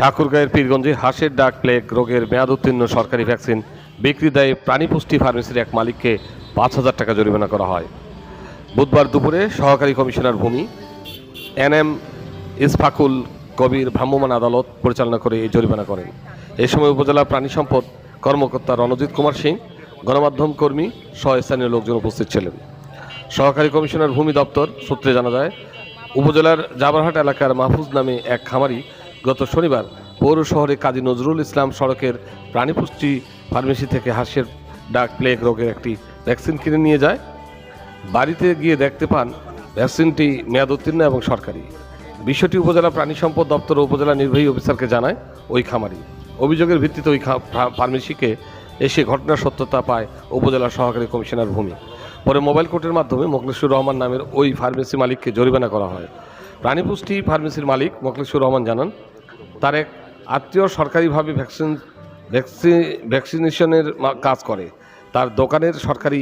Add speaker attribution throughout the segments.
Speaker 1: ঠাকুরগাঁয়ের পীরগঞ্জে হাঁসের ডাক প্লেগ রোগের মেয়াদ উত্তীর্ণ সরকারি ভ্যাকসিন বিক্রি দায়ে প্রাণী পুষ্টি ফার্মেসির এক মালিককে ৫,০০০ টাকা জরিমানা করা হয়। বুধবার দুপুরে সহকারী কমিশনার ভূমি এনএম ইসফাকুল কবির ভ্রাম্যমাণ আদালত পরিচালনা করে এই জরিমানা করেন। এ সময় উপজেলা প্রাণী সম্পদ কর্মকর্তা রণজিৎ কুমার সিং, গণমাধ্যম কর্মী সহ স্থানীয় লোকজন উপস্থিত ছিলেন। সহকারী কমিশনার ভূমি দপ্তর সূত্রে জানা যায়, উপজেলার জাবারহাট এলাকার মাহফুজ নামে এক খামারি গত শনিবার পৌর শহরে কাজী নজরুল ইসলাম সড়কের প্রাণী পুষ্টি ফার্মেসি থেকে হাঁসের ডাক প্লেগ রোগের একটি ভ্যাকসিন কিনে নিয়ে যায়। বাড়িতে গিয়ে দেখতে পান ভ্যাকসিনটি মেয়াদ উত্তীর্ণ এবং সরকারি। বিষয়টি উপজেলা প্রাণী সম্পদ দপ্তর ও উপজেলা নির্বাহী অফিসারকে জানায় ওই খামারি। অভিযোগের ভিত্তিতে ওই ফার্মেসিকে এসে ঘটনার সত্যতা পায় উপজেলা সহকারী কমিশনার ভূমি। পরে মোবাইল কোর্টের মাধ্যমে মোখলেসুর রহমান নামের ওই ফার্মেসি মালিককে জরিমানা করা হয়। প্রাণী পুষ্টি ফার্মেসির মালিক মোখলেসুর রহমান জানান, তার এক আত্মীয় সরকারিভাবে ভ্যাকসিনেশনের কাজ করে। তার দোকানের সরকারি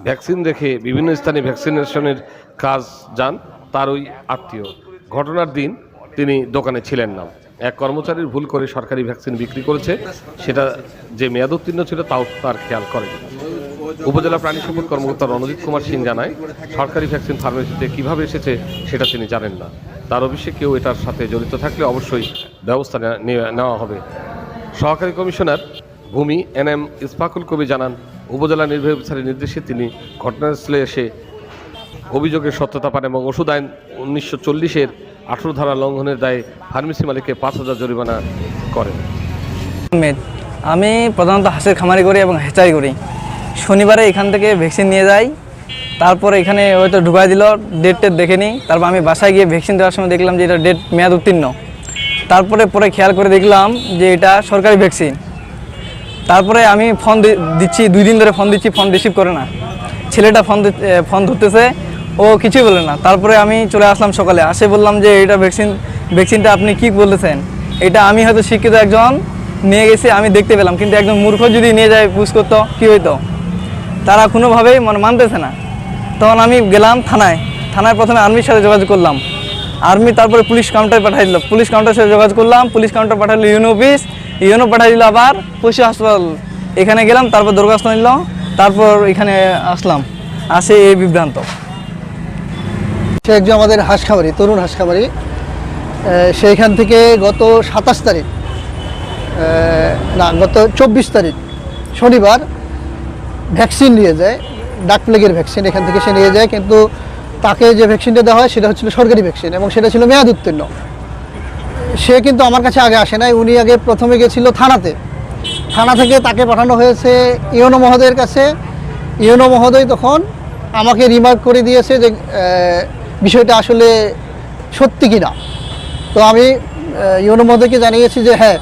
Speaker 1: ভ্যাকসিন রেখে বিভিন্ন স্থানে ভ্যাকসিনেশনের কাজ যান তার ওই আত্মীয়। ঘটনার দিন তিনি দোকানে ছিলেন না। এক কর্মচারীর ভুল করে সরকারি ভ্যাকসিন বিক্রি করেছে, সেটা যে মেয়াদ উত্তীর্ণ ছিল তাও তার খেয়াল করেনি। উপজেলা প্রাণী সম্পদ কর্মকর্তা রণজিৎ কুমার সিং জানায়, সরকারি ভ্যাকসিন ফার্মেসিতে কীভাবে এসেছে সেটা তিনি জানেন না। তার অফিসে কেউ এটার সাথে জড়িত থাকলে অবশ্যই ব্যবস্থা নেওয়া হবে। সহকারী কমিশনার ভূমি এনএম ইসফাকুল কবি জানান, উপজেলা নির্বাহী অফিসারের নির্দেশে তিনি ঘটনাস্থলে এসে অভিযোগের সত্যতা পান এবং ওষুধ আইন 1940-এর 18 ধারা লঙ্ঘনের দায়ে ফার্মেসি মালিককে 5,000 জরিমানা করেন।
Speaker 2: আমি প্রধানত হাঁসের খামারি করি এবং হ্যাচারি করি। শনিবারে এখান থেকে ভ্যাকসিন নিয়ে যাই, তারপরে এখানে হয়তো ঢুকাই দিল, ডেট দেখে নিই। তারপর আমি বাসায় গিয়ে ভ্যাকসিন দেওয়ার সময় দেখলাম যে এটা ডেট মেয়াদ উত্তীর্ণ। পরে খেয়াল করে দেখলাম যে এটা সরকারি ভ্যাকসিন। তারপরে আমি ফোন দিচ্ছি, 2 দিন ধরে ফোন দিচ্ছি, ফোন রিসিভ করে না। ছেলেটা ফোন ধরতেছে, ও কিছুই বলে না। তারপরে আমি চলে আসলাম সকালে, আসে বললাম যে এটা ভ্যাকসিনটা আপনি কি বলেছেন, এটা আমি হয়তো শিক্ষিত একজন নিয়ে গেছি, আমি দেখতে পেলাম, কিন্তু একজন মূর্খ যদি নিয়ে যায় পুশ করতো কী হইতো। তারা কোনোভাবেই মানতেছে না। তখন আমি গেলাম থানায় প্রথমে আর্মির সাথে যোগাযোগ করলাম। আর্মি তারপরে পুলিশ কাউন্টারে পাঠাই দিল, পুলিশ কাউন্টারের সাথে যোগাযোগ করলাম, পুলিশ কাউন্টার পাঠাইলো ইউনো অফিস, ইউনো পাঠাই দিল আবার পশু হাসপাতাল। এখানে গেলাম, তারপর দরখাস্ত নিল, তারপর এখানে আসলাম, আসে এই বিভ্রান্ত।
Speaker 3: সে একজন আমাদের হাঁস খামারি, তরুণ হাঁস খামারি। সেইখান থেকে গত 27 তারিখ গত 24 তারিখ শনিবার ভ্যাকসিন নিয়ে যায়, ডাক প্লেগের ভ্যাকসিন এখান থেকে সে নিয়ে যায়। কিন্তু তাকে যে ভ্যাকসিনটা দেওয়া হয় সেটা হচ্ছিল সরকারি ভ্যাকসিন এবং সেটা ছিল মেয়াদ উত্তীর্ণ। সে কিন্তু আমার কাছে আগে আসে নাই, উনি আগে প্রথমে গেছিল থানা থেকে তাকে পাঠানো হয়েছে ইউনো মহোদয়ের কাছে। ইউনো মহোদয় তখন আমাকে রিমার্ক করে দিয়েছে যে বিষয়টা আসলে সত্যি কিনা। তো আমি ইউনো মহোদয়কে জানিয়েছি যে হ্যাঁ,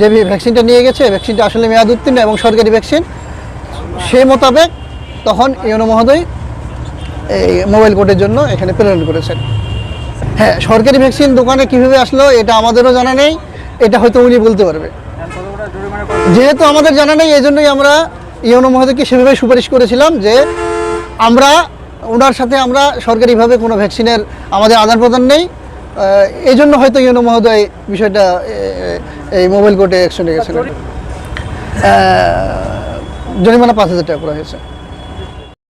Speaker 3: যে ভ্যাকসিনটা নিয়ে গেছে ভ্যাকসিনটা আসলে মেয়াদ উত্তীর্ণ এবং সরকারি ভ্যাকসিন। সেই মোতাবেক তখন ইউনো মহোদয় এই মোবাইল কোর্টের জন্য এখানে প্রেরণ করেছেন। হ্যাঁ, সরকারি ভ্যাকসিন দোকানে কীভাবে আসলো এটা আমাদেরও জানা নেই, এটা হয়তো উনি বলতে পারবে। যেহেতু আমাদের জানা নেই, এই জন্যই আমরা ইউনো মহোদয়কে সেভাবে সুপারিশ করেছিলাম যে ওনার সাথে আমরা সরকারিভাবে কোনো ভ্যাকসিনের আমাদের আদান প্রদান নেই। এই জন্য হয়তো ইউনো মহোদয় বিষয়টা এই মোবাইল কোর্টে অ্যাকশন নিয়ে গেছিলেন। জরিমানা 5,000 টাকা করা হয়েছে।